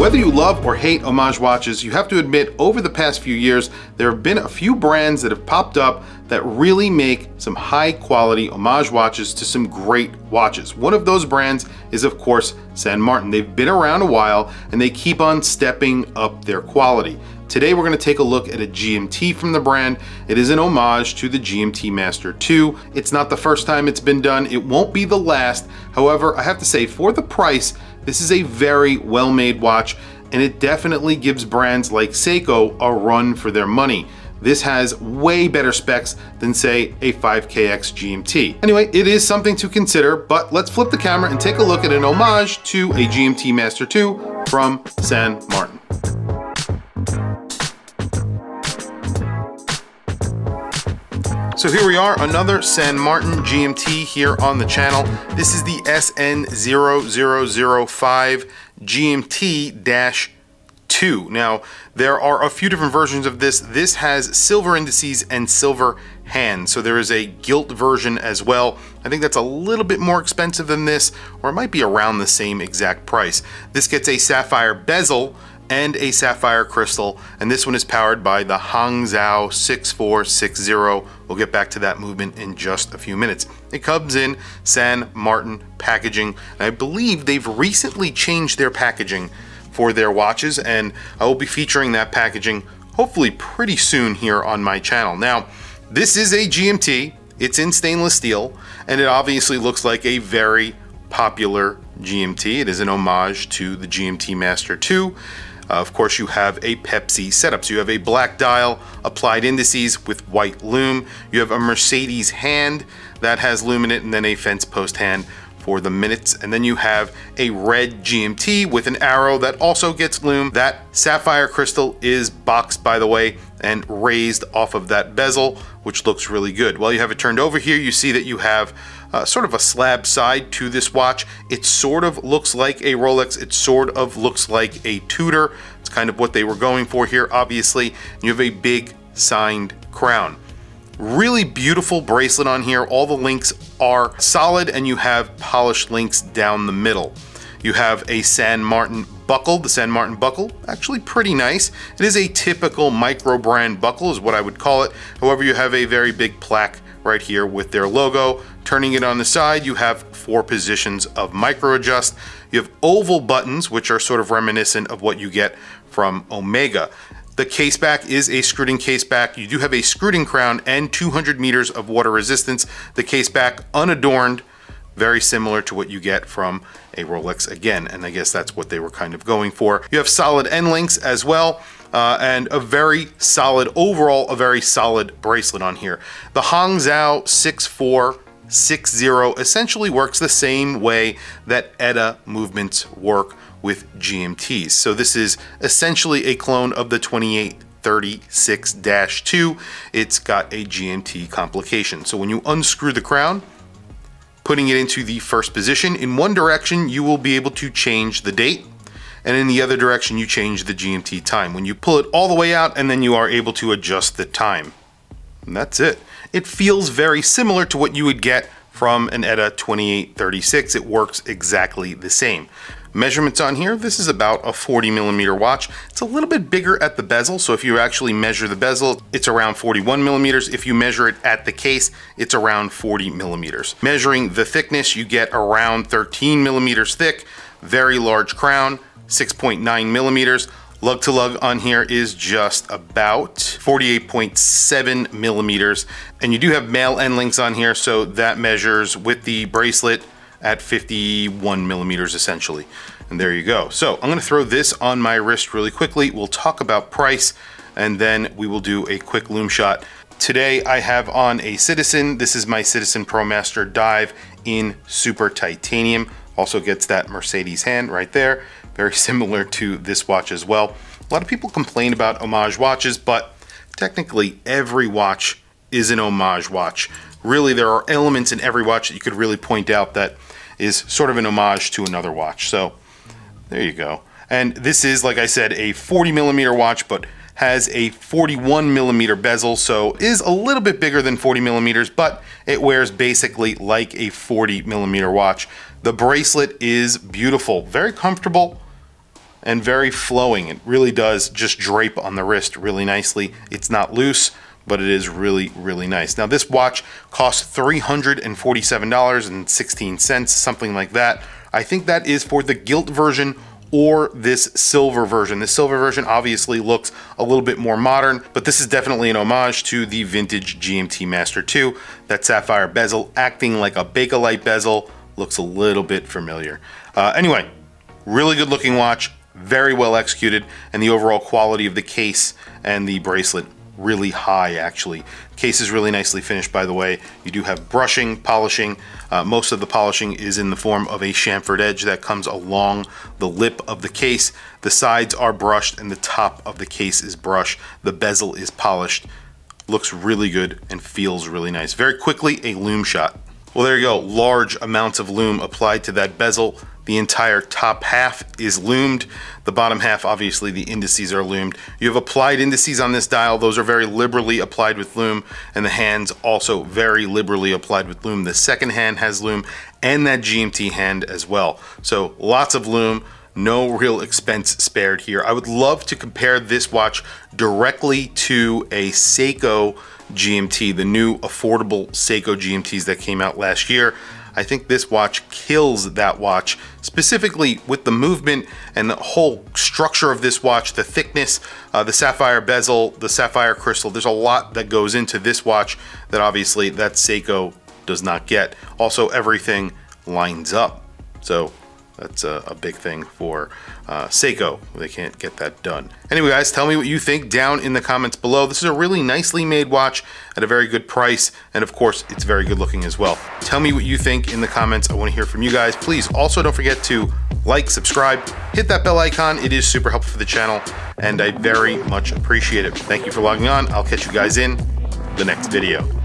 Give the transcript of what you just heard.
Whether you love or hate homage watches, you have to admit over the past few years, there have been a few brands that have popped up that really make some high quality homage watches to some great watches. One of those brands is of course St. Martin. They've been around a while and they keep on stepping up their quality. Today we're going to take a look at a GMT from the brand. It is an homage to the GMT Master 2. It's not the first time it's been done. It won't be the last. However, I have to say for the price, this is a very well-made watch and it definitely gives brands like Seiko a run for their money. This has way better specs than say a 5KX GMT. Anyway, it is something to consider, but let's flip the camera and take a look at an homage to a GMT Master 2 from St. Martin. So here we are, another St. Martin GMT here on the channel. This is the SN0005-GMT-2. Now, there are a few different versions of this. This has silver indices and silver hands. So there is a gilt version as well. I think that's a little bit more expensive than this, or it might be around the same exact price. This gets a sapphire bezel and a sapphire crystal, and this one is powered by the Hangzhou 6460. We'll get back to that movement in just a few minutes. It comes in St. Martin packaging, and I believe they've recently changed their packaging for their watches, and I will be featuring that packaging hopefully pretty soon here on my channel. Now, this is a GMT, it's in stainless steel, and it obviously looks like a very popular GMT. It is an homage to the GMT Master 2. Of course, you have a Pepsi setup. So you have a black dial, applied indices with white lume. You have a Mercedes hand that has lume in it, and then a fence post hand for the minutes. And then you have a red GMT with an arrow that also gets lume. That sapphire crystal is boxed, by the way, and raised off of that bezel, which looks really good. While you have it turned over here, you see that you have sort of a slab side to this watch. It sort of looks like a Rolex. It sort of looks like a Tudor. It's kind of what they were going for here, obviously. You have a big signed crown. Really beautiful bracelet on here. All the links are solid and you have polished links down the middle. You have a St. Martin buckle. The St. Martin buckle, actually pretty nice. It is a typical micro brand buckle is what I would call it. However, you have a very big plaque right here with their logo. Turning it on the side, you have 4 positions of micro adjust. You have oval buttons, which are sort of reminiscent of what you get from Omega. The case back is a screwed-in case back. You do have a screwed-in crown and 200 meters of water resistance. The case back unadorned, very similar to what you get from a Rolex again, and I guess that's what they were kind of going for. You have solid end links as well, and a very solid, overall, a very solid bracelet on here. The Hangzhou 6460 essentially works the same way that ETA movements work with GMTs. So this is essentially a clone of the 2836-2. It's got a GMT complication. So when you unscrew the crown, putting it into the first position, in one direction you will be able to change the date, and in the other direction you change the GMT time. When you pull it all the way out, and then you are able to adjust the time. And that's it. It feels very similar to what you would get from an ETA 2836. It works exactly the same. Measurements on here, this is about a 40mm watch. It's a little bit bigger at the bezel, so if you actually measure the bezel, it's around 41mm. If you measure it at the case, it's around 40mm. Measuring the thickness, you get around 13mm thick, very large crown, 6.9mm. Lug to lug on here is just about 48.7mm. And you do have male end links on here, so that measures with the bracelet at 51mm essentially. And there you go. So I'm gonna throw this on my wrist really quickly. We'll talk about price and then we will do a quick lume shot. Today I have on a Citizen. This is my Citizen ProMaster Dive in Super Titanium. Also gets that Mercedes hand right there. Very similar to this watch as well. A lot of people complain about homage watches, but technically every watch is an homage watch. Really, there are elements in every watch that you could really point out that is sort of an homage to another watch. So there you go. And this is, like I said, a 40mm watch, but has a 41mm bezel, so is a little bit bigger than 40mm, but it wears basically like a 40mm watch. The bracelet is beautiful, very comfortable, and very flowing. It really does just drape on the wrist really nicely. It's not loose, but it is really, really nice. Now this watch costs $347.16, something like that. I think that is for the gilt version or this silver version. The silver version obviously looks a little bit more modern, but this is definitely an homage to the vintage GMT Master 2. That sapphire bezel acting like a Bakelite bezel looks a little bit familiar. Anyway, really good looking watch, very well executed, and the overall quality of the case and the bracelet really high actually. Case is really nicely finished, by the way. You do have brushing, polishing. Most of the polishing is in the form of a chamfered edge that comes along the lip of the case. The sides are brushed and the top of the case is brushed. The bezel is polished. Looks really good and feels really nice. Very quickly, a lume shot. Well, there you go. Large amounts of lume applied to that bezel. The entire top half is lumed. The bottom half, obviously, the indices are lumed. You have applied indices on this dial. Those are very liberally applied with lume, and the hands also very liberally applied with lume. The second hand has lume, and that GMT hand as well. So lots of lume, no real expense spared here. I would love to compare this watch directly to a Seiko GMT, the new affordable Seiko GMTs that came out last year. I think this watch kills that watch, specifically with the movement and the whole structure of this watch, the thickness, the sapphire bezel, the sapphire crystal. There's a lot that goes into this watch that obviously that Seiko does not get. Also, everything lines up. So that's a big thing for Seiko. They can't get that done. Anyway, guys, tell me what you think down in the comments below. This is a really nicely made watch at a very good price, and of course, it's very good looking as well. Tell me what you think in the comments. I want to hear from you guys. Please also don't forget to like, subscribe, hit that bell icon. It is super helpful for the channel, and I very much appreciate it. Thank you for logging on. I'll catch you guys in the next video.